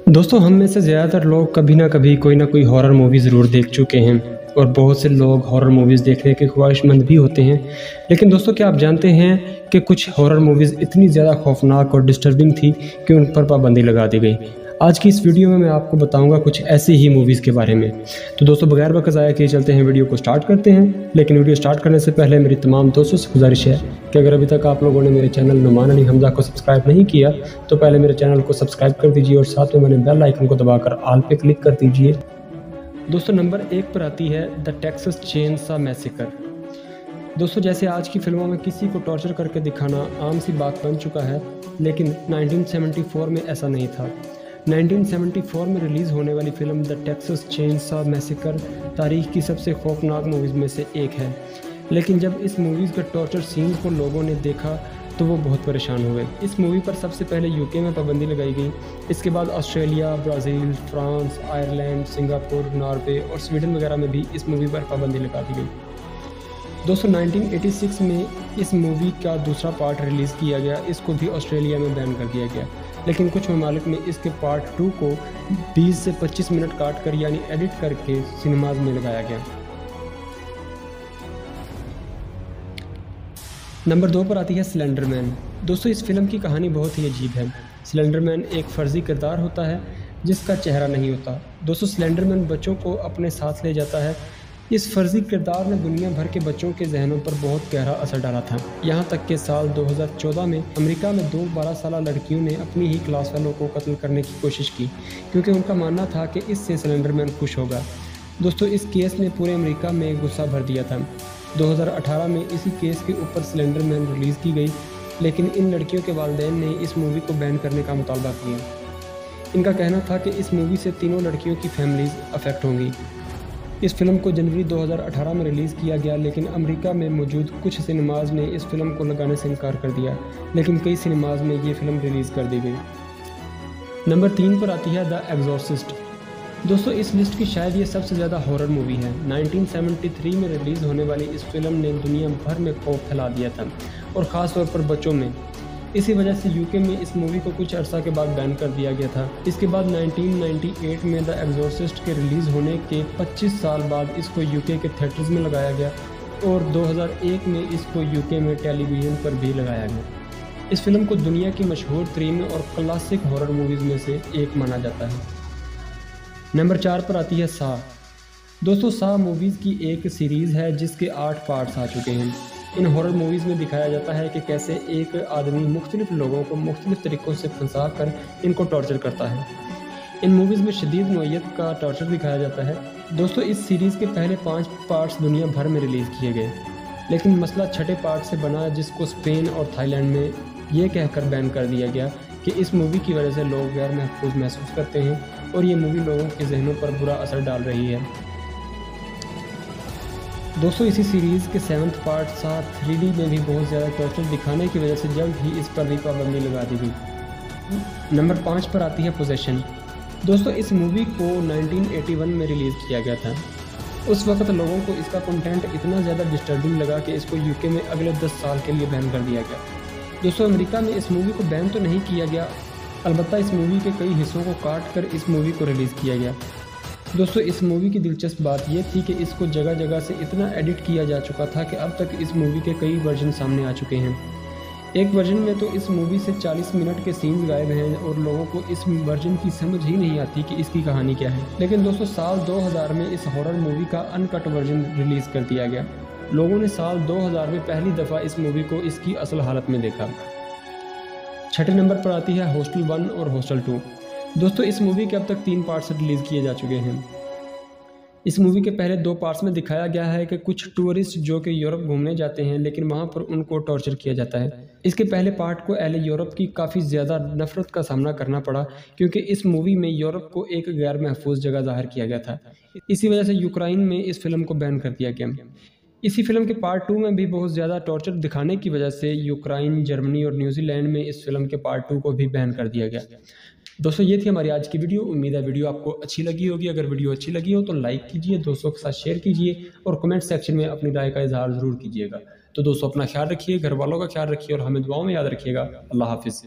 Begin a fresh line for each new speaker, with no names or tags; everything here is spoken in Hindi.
दोस्तों, हम में से ज़्यादातर लोग कभी ना कभी कोई ना कोई हॉरर मूवी ज़रूर देख चुके हैं और बहुत से लोग हॉरर मूवीज़ देखने के ख्वाहिशमंद भी होते हैं। लेकिन दोस्तों, क्या आप जानते हैं कि कुछ हॉरर मूवीज़ इतनी ज़्यादा खौफनाक और डिस्टर्बिंग थी कि उन पर पाबंदी लगा दी गई। आज की इस वीडियो में मैं आपको बताऊंगा कुछ ऐसी ही मूवीज़ के बारे में। तो दोस्तों, बगैर वक्त ज़ाया किए चलते हैं, वीडियो को स्टार्ट करते हैं। लेकिन वीडियो स्टार्ट करने से पहले मेरी तमाम दोस्तों से गुजारिश है कि अगर अभी तक आप लोगों ने मेरे चैनल नुमान अली हमजा को सब्सक्राइब नहीं किया तो पहले मेरे चैनल को सब्सक्राइब कर दीजिए और साथ में मैंने बेल आइकन को दबाकर ऑल पे क्लिक कर दीजिए। दोस्तों, नंबर 1 पर आती है द टेक्सास चेनसॉ मैसेकर। दोस्तों, जैसे आज की फिल्मों में किसी को टॉर्चर करके दिखाना आम सी बात बन चुका है, लेकिन 1974 में ऐसा नहीं था। 1974 में रिलीज़ होने वाली film the Texas chainsaw massacre तारीख की सबसे खौफनाक मूवीज़ में से एक है। लेकिन जब इस मूवीज़ के टॉर्चर सीन को लोगों ने देखा तो वो बहुत परेशान हुए। इस मूवी पर सबसे पहले यूके में पाबंदी लगाई गई। इसके बाद Australia, Brazil, France, Ireland, Singapore, Norway और स्वीडन वगैरह में भी इस मूवी पर पाबंदी लगा दी गई। दोस्तों, 1986 में इस मूवी का दूसरा पार्ट रिलीज़ किया गया। इसको भी ऑस्ट्रेलिया में बैन कर दिया गया, लेकिन कुछ ममालिक में इसके पार्ट 2 को 20 से 25 मिनट काट कर यानी एडिट करके सिनेमाज में लगाया गया। नंबर 2 पर आती है स्लेंडरमैन। दोस्तों, इस फिल्म की कहानी बहुत ही अजीब है। स्लेंडरमैन एक फ़र्जी किरदार होता है जिसका चेहरा नहीं होता। दोस्तों, स्लेंडरमैन बच्चों को अपने साथ ले जाता है। इस फर्जी किरदार ने दुनिया भर के बच्चों के जहनों पर बहुत गहरा असर डाला था। यहाँ तक कि साल 2014 में अमेरिका में 2 12 साल लड़कियों ने अपनी ही क्लास वालों को कत्ल करने की कोशिश की, क्योंकि उनका मानना था कि इससे स्लेंडरमैन खुश होगा। दोस्तों, इस केस ने पूरे अमेरिका में गुस्सा भर दिया था। 2018 में इसी केस के ऊपर स्लेंडरमैन रिलीज़ की गई, लेकिन इन लड़कियों के वालिदैन ने इस मूवी को बैन करने का मुतालबा किया। इनका कहना था कि इस मूवी से तीनों लड़कियों की फैमिलीज़ अफेक्ट होंगी। इस फिल्म को जनवरी 2018 में रिलीज़ किया गया, लेकिन अमेरिका में मौजूद कुछ सिनेमाज ने इस फिल्म को लगाने से इनकार कर दिया, लेकिन कई सिनेमाज में ये फिल्म रिलीज़ कर दी गई। नंबर 3 पर आती है द एग्जॉर्सिस्ट। दोस्तों, इस लिस्ट की शायद ये सबसे ज़्यादा हॉरर मूवी है। 1973 में रिलीज़ होने वाली इस फिल्म ने दुनिया भर में खौफ फैला दिया था, और ख़ास तौर पर बच्चों में। इसी वजह से यूके में इस मूवी को कुछ अर्सा के बाद बैन कर दिया गया था। इसके बाद 1998 में द एग्जॉर्सिस्ट के रिलीज़ होने के 25 साल बाद इसको यूके के थिएटर्स में लगाया गया, और 2001 में इसको यूके में टेलीविज़न पर भी लगाया गया। इस फिल्म को दुनिया की मशहूर तरीन और क्लासिक हॉरर मूवीज़ में से एक माना जाता है। नंबर 4 पर आती है सा। दोस्तों, सा मूवीज़ की एक सीरीज़ है जिसके 8 पार्ट्स आ चुके हैं। इन हॉरर मूवीज़ में दिखाया जाता है कि कैसे एक आदमी मुख्तलिफ लोगों को मुख्तलिफ तरीक़ों से फंसा कर इनको टॉर्चर करता है। इन मूवीज़ में शदीद नौइयत का टॉर्चर दिखाया जाता है। दोस्तों, इस सीरीज़ के पहले 5 पार्ट्स दुनिया भर में रिलीज़ किए गए, लेकिन मसला छठे पार्ट से बना, जिसको स्पेन और थाईलैंड में ये कहकर बैन कर दिया गया कि इस मूवी की वजह से लोग गैर महफूज महसूस करते हैं और ये मूवी लोगों के जहनों पर बुरा असर डाल रही है। दोस्तों, इसी सीरीज़ के 7th पार्ट साथ 3D में भी बहुत ज़्यादा टॉर्चर दिखाने की वजह से जल्द ही इस पर भी पाबंदी लगा दी गई। नंबर 5 पर आती है पोजेशन। दोस्तों, इस मूवी को 1981 में रिलीज़ किया गया था। उस वक्त लोगों को इसका कंटेंट इतना ज़्यादा डिस्टर्बिंग लगा कि इसको यूके में अगले 10 साल के लिए बैन कर दिया गया। दोस्तों, अमेरिका में इस मूवी को बैन तो नहीं किया गया, अलबत्ता इस मूवी के कई हिस्सों को काट कर इस मूवी को रिलीज़ किया गया। दोस्तों, इस मूवी की दिलचस्प बात यह थी कि इसको जगह जगह से इतना एडिट किया जा चुका था कि अब तक इस मूवी के कई वर्जन सामने आ चुके हैं। एक वर्जन में तो इस मूवी से 40 मिनट के सीन्स गायब हैं और लोगों को इस वर्जन की समझ ही नहीं आती कि इसकी कहानी क्या है। लेकिन दोस्तों, साल 2000 में इस हॉरर मूवी का अनकट वर्जन रिलीज़ कर दिया गया। लोगों ने साल 2000 में पहली दफ़ा इस मूवी को इसकी असल हालत में देखा। छठे नंबर पर आती है हॉस्टल 1 और हॉस्टल 2। दोस्तों, इस मूवी के अब तक 3 पार्ट्स रिलीज़ किए जा चुके हैं। इस मूवी के पहले 2 पार्ट्स में दिखाया गया है कि कुछ टूरिस्ट जो कि यूरोप घूमने जाते हैं, लेकिन वहाँ पर उनको टॉर्चर किया जाता है। इसके पहले पार्ट को अहले यूरोप की काफ़ी ज़्यादा नफरत का सामना करना पड़ा, क्योंकि इस मूवी में यूरोप को एक गैर महफूज जगह जाहिर किया गया था। इसी वजह से यूक्रेन में इस फिल्म को बैन कर दिया गया। इसी फिल्म के पार्ट 2 में भी बहुत ज़्यादा टॉर्चर दिखाने की वजह से यूक्रेन, जर्मनी और न्यूजीलैंड में इस फिल्म के पार्ट 2 को भी बैन कर दिया गया। दोस्तों, ये थी हमारी आज की वीडियो। उम्मीद है वीडियो आपको अच्छी लगी होगी। अगर वीडियो अच्छी लगी हो तो लाइक कीजिए, दोस्तों के साथ शेयर कीजिए और कमेंट सेक्शन में अपनी राय का इजहार ज़रूर कीजिएगा। तो दोस्तों, अपना ख्याल रखिए, घर वालों का ख्याल रखिए और हमें दुआओं में याद रखिएगा। अल्लाह हाफिज़।